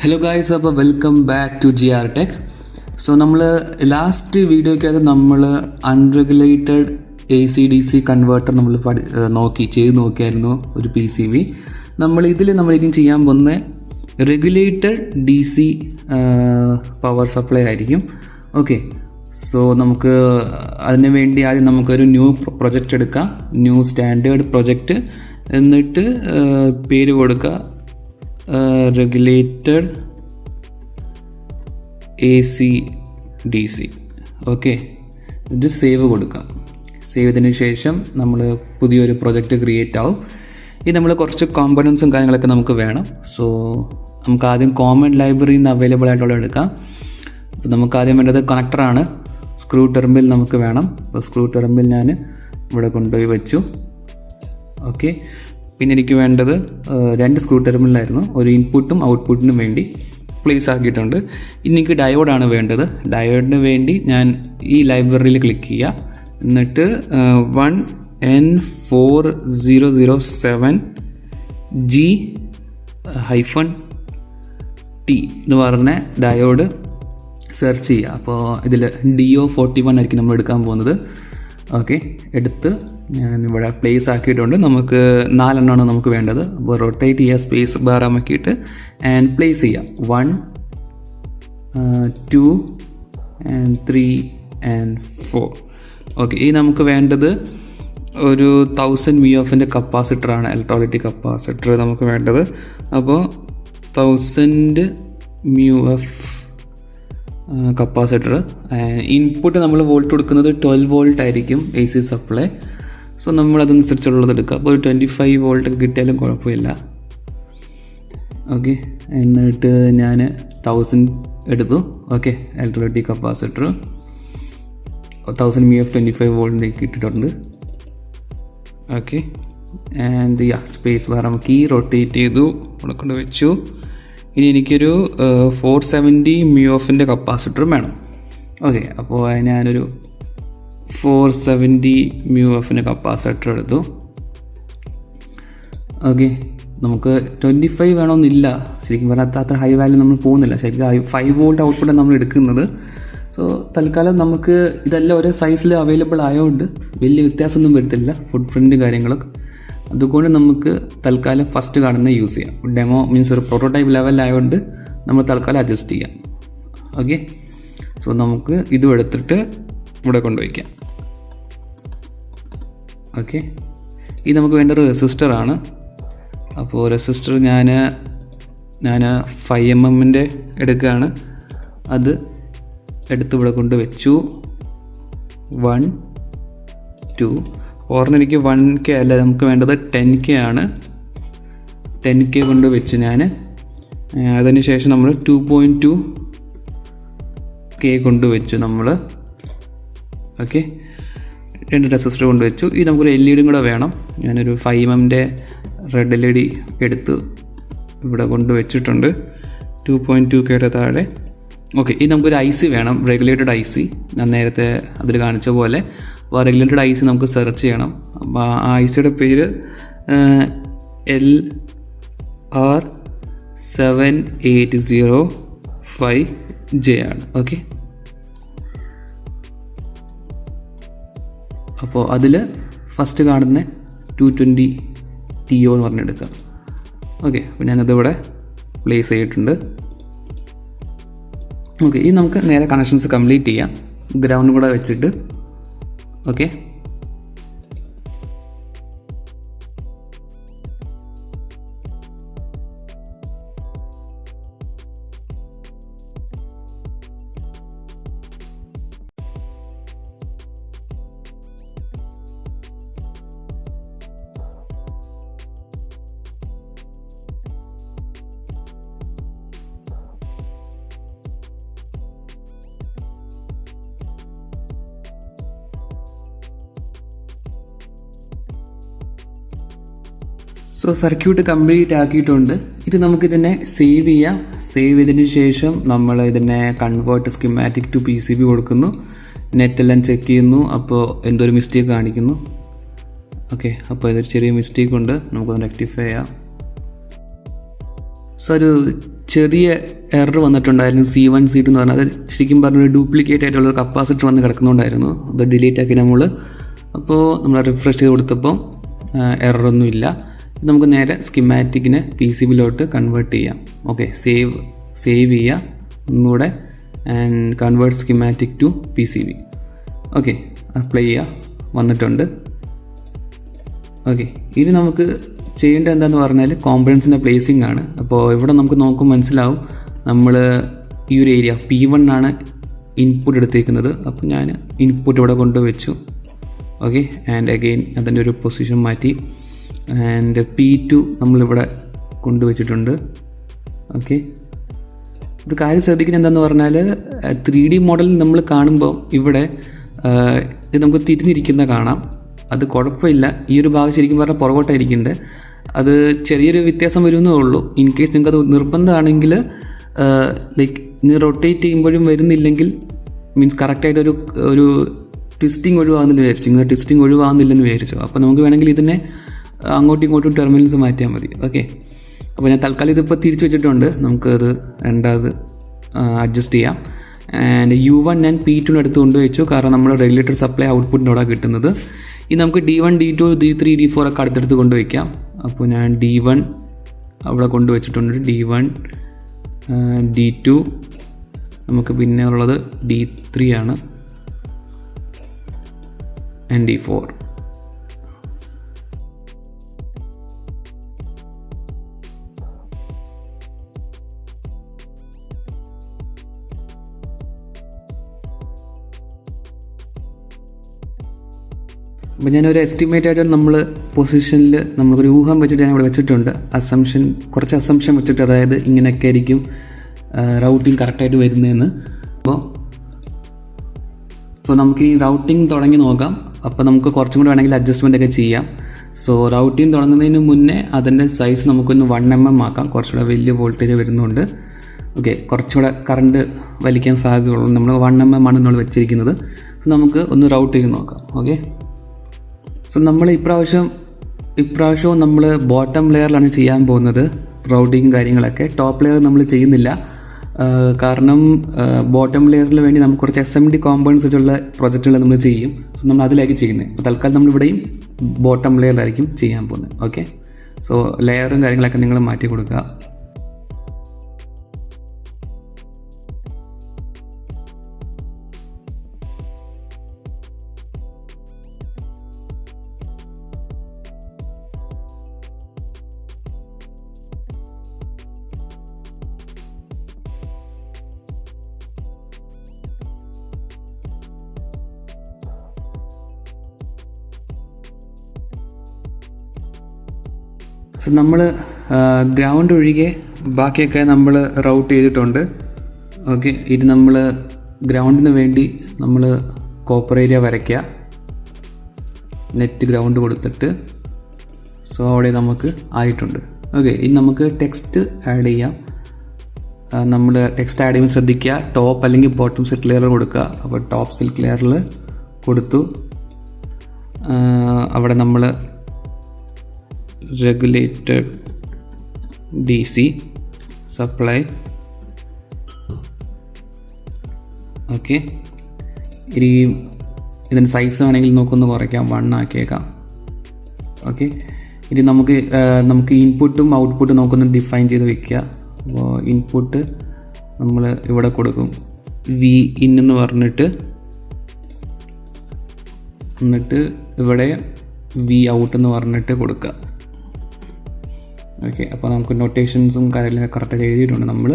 Hello guys, അപ്പോൾ welcome back to GR Tech. So നമ്മൾ last വീഡിയോയ്ക്കകത്ത് നമ്മൾ അൺറെഗുലേറ്റഡ് AC/DC കൺവേർട്ടർ നമ്മൾ ചെയ്ത് നോക്കിയായിരുന്നു ഒരു PCB. നമ്മളിനി ചെയ്യാൻ പോകുന്ന റെഗുലേറ്റഡ് DC പവർ സപ്ലൈ ആയിരിക്കും. ഓക്കെ, സോ നമുക്ക് അതിന് വേണ്ടി ആദ്യം നമുക്കൊരു ന്യൂ പ്രൊജക്റ്റ് എടുക്കാം, ന്യൂ സ്റ്റാൻഡേർഡ് പ്രൊജക്റ്റ്. എന്നിട്ട് പേര് കൊടുക്കുക റെഗുലേറ്റഡ് AC/DC. ഓക്കെ, ഇത് സേവ് കൊടുക്കാം. സേവ് ചെയ്തതിന് ശേഷം നമ്മൾ പുതിയൊരു പ്രൊജക്റ്റ് ക്രിയേറ്റ് ആവും. ഇത് നമ്മൾ കുറച്ച് കോമ്പണൻസും കാര്യങ്ങളൊക്കെ നമുക്ക് വേണം. സോ നമുക്ക് ആദ്യം കോമൺ ലൈബ്രറിയിൽ നിന്ന് അവൈലബിൾ ആയിട്ടുള്ള എടുക്കാം. അപ്പോൾ നമുക്ക് ആദ്യം വേണ്ടത് കണക്ടറാണ്. സ്ക്രൂ ടെർമിനൽ നമുക്ക് വേണം. അപ്പോൾ സ്ക്രൂ ടെർമിനൽ ഞാൻ ഇവിടെ കൊണ്ടുപോയി വെച്ചു. ഓക്കെ, പിന്നെ എനിക്ക് വേണ്ടത് 2 സ്ക്രൂ ടെർമിനലായിരുന്നു. ഒരു ഇൻപുട്ടും ഔട്ട്പുട്ടിനും വേണ്ടി പ്ലേസ് ആക്കിയിട്ടുണ്ട്. ഇനി എനിക്ക് ഡയോഡാണ് വേണ്ടത്. ഡയോഡിന് വേണ്ടി ഞാൻ ഈ ലൈബ്രറിയിൽ ക്ലിക്ക് ചെയ്യുക. എന്നിട്ട് 1N4007G-T എന്ന് പറഞ്ഞ ഡയോഡ് സെർച്ച് ചെയ്യുക. അപ്പോൾ ഇതിൽ DO41 ആയിരിക്കും നമ്മൾ എടുക്കാൻ പോകുന്നത്. ഓക്കെ, എടുത്ത് ഞാൻ ഇവിടെ പ്ലേസ് ആക്കിയിട്ടുണ്ട്. നമുക്ക് 4 എണ്ണമാണ് നമുക്ക് വേണ്ടത്. അപ്പോൾ റൊട്ടേറ്റ് ചെയ്യുക, സ്പേസ് ബാർ അമക്കിയിട്ട് ആൻഡ് പ്ലേസ് ചെയ്യുക. 1, 2 and 3 and 4. ഓക്കെ, ഈ നമുക്ക് വേണ്ടത് ഒരു 1000 mF കപ്പാസിറ്ററാണ്, ഇലക്ട്രോലൈറ്റിക് കപ്പാസിറ്റർ നമുക്ക് വേണ്ടത്. അപ്പോൾ 1000 mF കപ്പാസിറ്റർ. ഇൻപുട്ട് നമ്മൾ വോൾട്ട് കൊടുക്കുന്നത് 12 വോൾട്ട് ആയിരിക്കും AC സപ്ലൈ. സോ നമ്മളതനുസരിച്ചുള്ളത് എടുക്കുക. അപ്പോൾ ഒരു 25 വോൾട്ട് കിട്ടിയാലും കുഴപ്പമില്ല. ഓക്കെ, എന്നിട്ട് ഞാൻ 1000 എടുത്തു. ഓക്കെ, ഇലക്ട്രോലൈറ്റിക് കപ്പാസിറ്റർ 1000 mF 25 വോൾട്ടിലേക്ക് ഇട്ടിട്ടുണ്ട്. ഓക്കെ, ആൻഡ് സ്പേസ് ബാർ നമുക്ക് ഈ റൊട്ടേറ്റ് ചെയ്തു, ഇവിടെ കൊണ്ട് വെച്ചു. ഇനി എനിക്കൊരു 470 mF കപ്പാസിറ്റർ വേണം. ഓക്കെ, അപ്പോൾ ഞാനൊരു 470 mF കപ്പാസിറ്റർ എടുത്തു. ഓക്കെ, നമുക്ക് 25 വേണമെന്നില്ല. ശരിക്കും പറഞ്ഞാൽ അത്ര ഹൈ വാല്യൂ നമ്മൾ പോകുന്നില്ല. ശരിക്കും 5 വോൾട്ട് ഔട്ട്പുട്ടാണ് നമ്മൾ എടുക്കുന്നത്. സോ തൽക്കാലം നമുക്ക് ഇതെല്ലാം ഒരേ സൈസിൽ അവൈലബിൾ ആയതുകൊണ്ട് വലിയ വ്യത്യാസമൊന്നും വരത്തില്ല ഫുട് പ്രിൻറ്റ് കാര്യങ്ങളൊക്കെ. അതുകൊണ്ട് നമുക്ക് തൽക്കാലം ഫസ്റ്റ് കാണുന്ന യൂസ് ചെയ്യാം. ഡെമോ മീൻസ് ഒരു പ്രോട്ടോടൈപ്പ് ലെവലായതുകൊണ്ട് നമ്മൾ തൽക്കാലം അഡ്ജസ്റ്റ് ചെയ്യാം. ഓക്കെ, സോ നമുക്ക് ഇതും എടുത്തിട്ട് ഇവിടെ കൊണ്ടുവയ്ക്കാം. ഓക്കെ, ഇത് നമുക്ക് വേണ്ട ഒരു റെസിസ്റ്ററാണ്. അപ്പോൾ റെസിസ്റ്റർ ഞാൻ 5mm എടുക്കുകയാണ്. അത് എടുത്ത് ഇവിടെ കൊണ്ട് വെച്ചു. 1, 2. എനിക്ക് 1K അല്ല, നമുക്ക് വേണ്ടത് 10K ആണ്. 10K കൊണ്ട് വെച്ച് ഞാൻ അതിന് ശേഷം നമ്മൾ 2.2K കൊണ്ട് വെച്ചു നമ്മൾ. ഓക്കെ, 2 റെസിസ്റ്റർ കൊണ്ട് വെച്ചു. ഈ നമുക്കൊരു LED കൂടെ വേണം. ഞാനൊരു 5mm റെഡ് LED എടുത്ത് ഇവിടെ കൊണ്ട് വെച്ചിട്ടുണ്ട് 2.2K താഴെ. ഓക്കെ, ഈ നമുക്കൊരു IC വേണം, റെഗുലേറ്റഡ് IC. ഞാൻ നേരത്തെ അതിൽ കാണിച്ച പോലെ റെഗുലേറ്റഡ് IC നമുക്ക് സെർച്ച് ചെയ്യണം. അപ്പോൾ ആ ICയുടെ പേര് LR7805J ആണ്. ഓക്കെ, അപ്പോൾ അതിൽ ഫസ്റ്റ് കാണുന്ന 220TO എന്ന് പറഞ്ഞെടുക്കാം. ഓക്കെ, അപ്പോൾ ഞാനതിവിടെ പ്ലേസ് ചെയ്തിട്ടുണ്ട്. ഓക്കെ, ഇനി നമുക്ക് നേരെ കണക്ഷൻസ് കംപ്ലീറ്റ് ചെയ്യാം, ഗ്രൗണ്ടും കൂടെ വെച്ചിട്ട്. ഓക്കെ, സോ സർക്യൂട്ട് കംപ്ലീറ്റ് ആക്കിയിട്ടുണ്ട്. ഇത് നമുക്കിതിനെ സേവ് ചെയ്യാം. സേവ് ചെയ്തതിന് ശേഷം നമ്മൾ ഇതിനെ കൺവേർട്ട് സ്കിമാറ്റിക് ടു PCB കൊടുക്കുന്നു. നെറ്റെല്ലാം ചെക്ക് ചെയ്യുന്നു. അപ്പോൾ എന്തൊരു മിസ്റ്റേക്ക് കാണിക്കുന്നു. ഓക്കെ, അപ്പോൾ ഇതൊരു ചെറിയ മിസ്റ്റേക്ക് ഉണ്ട്, നമുക്കൊന്ന് റെക്ടിഫൈ ചെയ്യാം. സോ ഒരു ചെറിയ എറർ വന്നിട്ടുണ്ടായിരുന്നു. C1 C2 എന്ന് പറഞ്ഞാൽ അത് ശരിക്കും പറഞ്ഞൊരു ഡ്യൂപ്ലിക്കേറ്റ് ആയിട്ടുള്ള ഒരു കപ്പാസിറ്റർ വന്ന് കിടക്കുന്നുണ്ടായിരുന്നു. അത് ഡിലീറ്റ് ആക്കി നമ്മൾ. അപ്പോൾ നമ്മൾ റിഫ്രഷ് ചെയ്ത് കൊടുത്തപ്പോൾ എററൊന്നും ഇല്ല. നമുക്ക് നേരെ സ്കിമാറ്റിക്കിനെ PCBയിലോട്ട് കൺവേർട്ട് ചെയ്യാം. ഓക്കെ, സേവ് ചെയ്യുക ഒന്നുകൂടെ and convert schematic to PCB. Okay, apply ചെയ്യുക, വന്നിട്ടുണ്ട്. ഓക്കെ, ഇനി നമുക്ക് ചെയ്യേണ്ടത് എന്താണെന്ന് പറഞ്ഞാൽ കോമ്പണൻസിൻ്റെ പ്ലേസിംഗ് ആണ്. അപ്പോൾ ഇവിടെ നമുക്ക് നോക്കുമ്പോൾ മനസ്സിലാവും, നമ്മൾ ഈ ഒരു ഏരിയ P1 ആണ് ഇൻപുട്ട് എടുത്തേക്കുന്നത്. അപ്പോൾ ഞാൻ ഇൻപുട്ട് ഇവിടെ കൊണ്ടുവച്ചു. ഓക്കെ, ആൻഡ് അഗെയിൻ അതിൻ്റെ ഒരു പൊസിഷൻ മാറ്റി ആൻഡ് P2 നമ്മളിവിടെ കൊണ്ടുവച്ചിട്ടുണ്ട്. ഓക്കെ, ഒരു കാര്യം ശ്രദ്ധിക്കുന്നത് എന്താണെന്ന് പറഞ്ഞാൽ 3D മോഡൽ നമ്മൾ കാണുമ്പോൾ ഇവിടെ ഇത് നമുക്ക് തിരിഞ്ഞിരിക്കുന്ന കാണാം. അത് കുഴപ്പമില്ല. ഈ ഒരു ഭാഗം ശരിക്കും പറഞ്ഞാൽ പുറകോട്ടായിരിക്കുന്നുണ്ട്. അത് ചെറിയൊരു വ്യത്യാസം വരുന്നേ ഉള്ളൂ. ഇൻ കേസ് നിങ്ങൾക്കത് നിർബന്ധമാണെങ്കിൽ ലൈക്ക് ഇനി റൊട്ടേറ്റ് ചെയ്യുമ്പോഴും വരുന്നില്ലെങ്കിൽ മീൻസ് കറക്റ്റായിട്ട് ഒരു ട്വിസ്റ്റിംഗ് ഒഴിവാകുന്നില്ല വിചാരിച്ചു. ഇങ്ങനെ ട്വിസ്റ്റിംഗ് ഒഴിവാകുന്നില്ലെന്ന് വിചാരിച്ചു. അപ്പോൾ നമുക്ക് വേണമെങ്കിൽ ഇതിനെ അങ്ങോട്ടും ഇങ്ങോട്ടും ടെർമിനൽസ് മാറ്റിയാൽ മതി. ഓക്കെ, അപ്പോൾ ഞാൻ തൽക്കാലം ഇതിപ്പോൾ തിരിച്ച് വെച്ചിട്ടുണ്ട്. നമുക്കത് രണ്ടാമത് അഡ്ജസ്റ്റ് ചെയ്യാം. ആൻഡ് U1 ഞാൻ P2 എടുത്ത് കൊണ്ടുവച്ചു. കാരണം നമ്മൾ റെഗുലേറ്റർ സപ്ലൈ ഔട്ട്പുട്ടിൻ്റെ അവിടെ കിട്ടുന്നത്. ഇനി നമുക്ക് D1 D2 D3 D4 ഒക്കെ അടുത്തടുത്ത് കൊണ്ടുവയ്ക്കാം. അപ്പോൾ ഞാൻ D1 അവിടെ കൊണ്ടുവച്ചിട്ടുണ്ട്. D1 D2 നമുക്ക് പിന്നെ ഉള്ളത് D3 ആണ് ആൻഡ് D4. അപ്പോൾ ഞാനൊരു എസ്റ്റിമേറ്റ് ആയിട്ട് നമ്മൾ പൊസിഷനിൽ നമ്മളൊരു ഊഹം വെച്ചിട്ട് ഞാൻ ഇവിടെ വെച്ചിട്ടുണ്ട്. കുറച്ച് അസംഷൻ വെച്ചിട്ട്, അതായത് ഇങ്ങനെയൊക്കെ ആയിരിക്കും റൗട്ടിങ് കറക്റ്റായിട്ട് വരുന്നതെന്ന്. സോ നമുക്ക് ഈ റൗട്ടിങ് തുടങ്ങി നോക്കാം. അപ്പോൾ നമുക്ക് കുറച്ചും കൂടി വേണമെങ്കിൽ അഡ്ജസ്റ്റ്മെൻ്റ് ഒക്കെ ചെയ്യാം. സോ റൗട്ടിങ് തുടങ്ങുന്നതിന് മുന്നേ അതിൻ്റെ സൈസ് നമുക്കൊന്ന് 1 mm ആക്കാം. കുറച്ചുകൂടെ വലിയ വോൾട്ടേജ് വരുന്നുണ്ട്. ഓക്കെ, കുറച്ചുകൂടെ കറണ്ട് വലിക്കാൻ സാധ്യതയുള്ളൂ. നമ്മൾ 1 mm ആണ് നമ്മൾ വെച്ചിരിക്കുന്നത്. സോ നമുക്ക് ഒന്ന് റൗട്ട് ചെയ്ത് നോക്കാം. ഓക്കെ, സോ നമ്മൾ ഇപ്രാവശ്യവും നമ്മൾ ബോട്ടം ലെയറിലാണ് ചെയ്യാൻ പോകുന്നത് റൗട്ടിങ് കാര്യങ്ങളൊക്കെ. ടോപ്പ് ലെയർ നമ്മൾ ചെയ്യുന്നില്ല. കാരണം ബോട്ടം ലെയറിൽ വേണ്ടി നമുക്ക് കുറച്ച് SMD കോമ്പൗണ്ട്സ് വെച്ചുള്ള പ്രൊജക്റ്റുകൾ നമ്മൾ ചെയ്യും. സോ നമ്മൾ അതിലായിരിക്കും ചെയ്യുന്നത്. അപ്പോൾ തൽക്കാലം നമ്മളിവിടെയും ബോട്ടം ലെയറിലായിരിക്കും ചെയ്യാൻ പോകുന്നത്. ഓക്കെ, സോ ലെയറും കാര്യങ്ങളൊക്കെ നിങ്ങൾ മാറ്റി കൊടുക്കുക. സോ നമ്മൾ ഗ്രൗണ്ട് ഒഴികെ ബാക്കിയൊക്കെ നമ്മൾ റൗട്ട് ചെയ്തിട്ടുണ്ട്. ഓക്കെ, ഇത് നമ്മൾ ഗ്രൗണ്ടിന് വേണ്ടി നമ്മൾ കോപ്പർ ഏരിയ വരയ്ക്കുക. നെറ്റ് ഗ്രൗണ്ട് കൊടുത്തിട്ട് സോ അവിടെ നമുക്ക് ആയിട്ടുണ്ട്. ഓക്കെ, ഇനി നമുക്ക് ടെക്സ്റ്റ് ആഡ് ചെയ്യാം. നമ്മൾ ടെക്സ്റ്റ് ആഡ് ചെയ്യുമ്പോൾ ശ്രദ്ധിക്കുക, ടോപ്പ് അല്ലെങ്കിൽ ബോട്ടം സെറ്റ് ലെയർ കൊടുക്കുക. അപ്പോൾ ടോപ്പ് സെറ്റ് ലെയറിൽ കൊടുത്തു. അവിടെ നമ്മൾ regulated DC supply. ഓക്കെ, ഇനി ഇതിൻ്റെ സൈസ് വേണമെങ്കിൽ നമുക്കൊന്ന് കുറയ്ക്കാം, 1 ആക്കിയേക്കാം. ഓക്കെ, ഇനി നമുക്ക് ഇൻപുട്ടും ഔട്ട്പുട്ടും നമുക്കൊന്ന് ഡിഫൈൻ ചെയ്ത് വയ്ക്കുക. അപ്പോൾ ഇൻപുട്ട് നമ്മൾ ഇവിടെ കൊടുക്കും Vin എന്ന് പറഞ്ഞിട്ട്, എന്നിട്ട് ഇവിടെ Vout എന്ന് പറഞ്ഞിട്ട് കൊടുക്കുക. ഓക്കെ, അപ്പോൾ നമുക്ക് നൊട്ടേഷൻസും കാര്യങ്ങളൊക്കെ കറക്റ്റായിട്ട് എഴുതിയിട്ടുണ്ട്. നമ്മൾ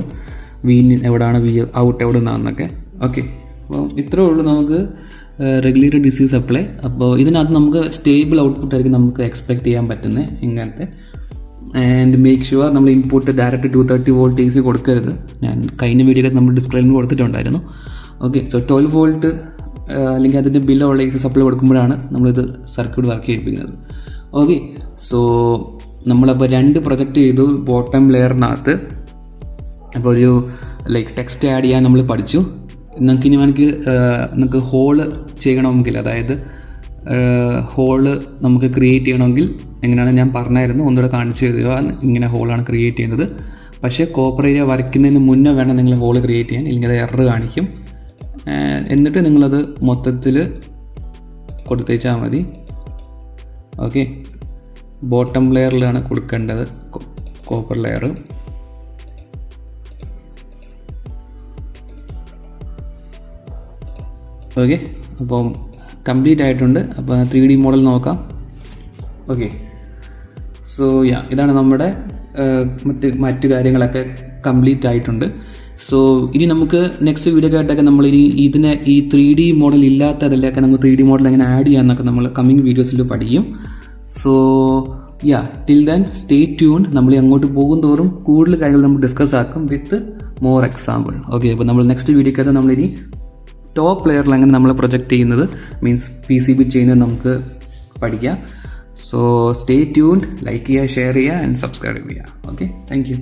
Vin എവിടെയാണ്, Vout എവിടെ നിന്നാണെന്നൊക്കെ. ഓക്കെ, അപ്പോൾ ഇത്രേ ഉള്ളൂ നമുക്ക് റെഗുലേറ്റഡ് DC സപ്ലൈ. അപ്പോൾ ഇതിനകത്ത് നമുക്ക് സ്റ്റേബിൾ ഔട്ട്പുട്ട് ആയിരിക്കും നമുക്ക് എക്സ്പെക്റ്റ് ചെയ്യാൻ പറ്റുന്നത് ഇങ്ങനത്തെ. ആൻഡ് മേക്ക് ഷുവർ നമ്മൾ ഇൻപുട്ട് ഡയറക്റ്റ് 230 volt AC കൊടുക്കരുത്. ഞാൻ കഴിഞ്ഞ വീഡിയോയിൽ നമ്മൾ ഡിസ്ക്ലൈമർ കൊടുത്തിട്ടുണ്ടായിരുന്നു. ഓക്കെ, സോ 12 volt അല്ലെങ്കിൽ അതിൻ്റെ ബില്ലുള്ള AC സപ്ലൈ കൊടുക്കുമ്പോഴാണ് നമ്മളിത് സർക്യൂട്ട് വർക്ക് ചെയ്യിപ്പിക്കുന്നത്. ഓക്കെ, സോ നമ്മളപ്പോൾ 2 പ്രൊജക്റ്റ് ചെയ്തു ബോട്ടം ലെയറിനകത്ത്. അപ്പോൾ ഒരു ലൈക്ക് ടെക്സ്റ്റ് ആഡ് ചെയ്യാൻ നമ്മൾ പഠിച്ചു. നമുക്കിനി വേണമെങ്കിൽ നമുക്ക് ഹോള് ചെയ്യണമെങ്കിൽ, അതായത് ഹോള് നമുക്ക് ക്രിയേറ്റ് ചെയ്യണമെങ്കിൽ എങ്ങനെയാണ് ഞാൻ പറഞ്ഞായിരുന്നു, ഒന്നുകൂടെ കാണിച്ചു തരിക. ഇങ്ങനെ ഹോളാണ് ക്രിയേറ്റ് ചെയ്യുന്നത്. പക്ഷേ കോപ്പർ ഏരിയ വരയ്ക്കുന്നതിന് മുന്നേ വേണം നിങ്ങൾ ഹോൾ ക്രിയേറ്റ് ചെയ്യാൻ, ഇല്ലെങ്കിൽ അത് എറർ കാണിക്കും. എന്നിട്ട് നിങ്ങളത് മൊത്തത്തിൽ കൊടുത്തേച്ചാൽ മതി. ഓക്കെ, ബോട്ടം ലെയറിലാണ് കൊടുക്കേണ്ടത് കോപ്പർ ലെയർ. ഓക്കെ, അപ്പം കംപ്ലീറ്റ് ആയിട്ടുണ്ട്. അപ്പോൾ 3D മോഡൽ നോക്കാം. ഓക്കെ, സോ ഇതാണ് നമ്മുടെ മറ്റ് കാര്യങ്ങളൊക്കെ കംപ്ലീറ്റ് ആയിട്ടുണ്ട്. സോ ഇനി നമുക്ക് നെക്സ്റ്റ് വീഡിയോ ആയിട്ടൊക്കെ നമ്മൾ ഇനി ഈ 3D മോഡൽ ഇല്ലാത്തതിലൊക്കെ നമുക്ക് 3D മോഡൽ എങ്ങനെ ആഡ് ചെയ്യാമെന്നൊക്കെ നമ്മൾ കമ്മിങ് വീഡിയോസിൽ പഠിക്കും. So till then stay tuned. നമ്മൾ അങ്ങോട്ട് പോകും തോറും കൂടുതൽ കാര്യങ്ങൾ നമ്മൾ ഡിസ്കസ് ആക്കും വിത്ത് മോർ എക്സാമ്പിൾ. ഓക്കെ, അപ്പോൾ നമ്മൾ നെക്സ്റ്റ് വീഡിയോക്കകത്ത് നമ്മളിനി ടോപ്പ് ലെയറിൽ എങ്ങനെ നമ്മൾ പ്രൊജക്റ്റ് ചെയ്യുന്നത്, മീൻസ് PCB ചെയ്യുന്നത് നമുക്ക് പഠിക്കാം. സോ സ്റ്റേ ട്യൂൺഡ്, ലൈക്ക് ചെയ്യുക, ഷെയർ ചെയ്യുക ആൻഡ് സബ്സ്ക്രൈബ് ചെയ്യുക. Okay, thank you.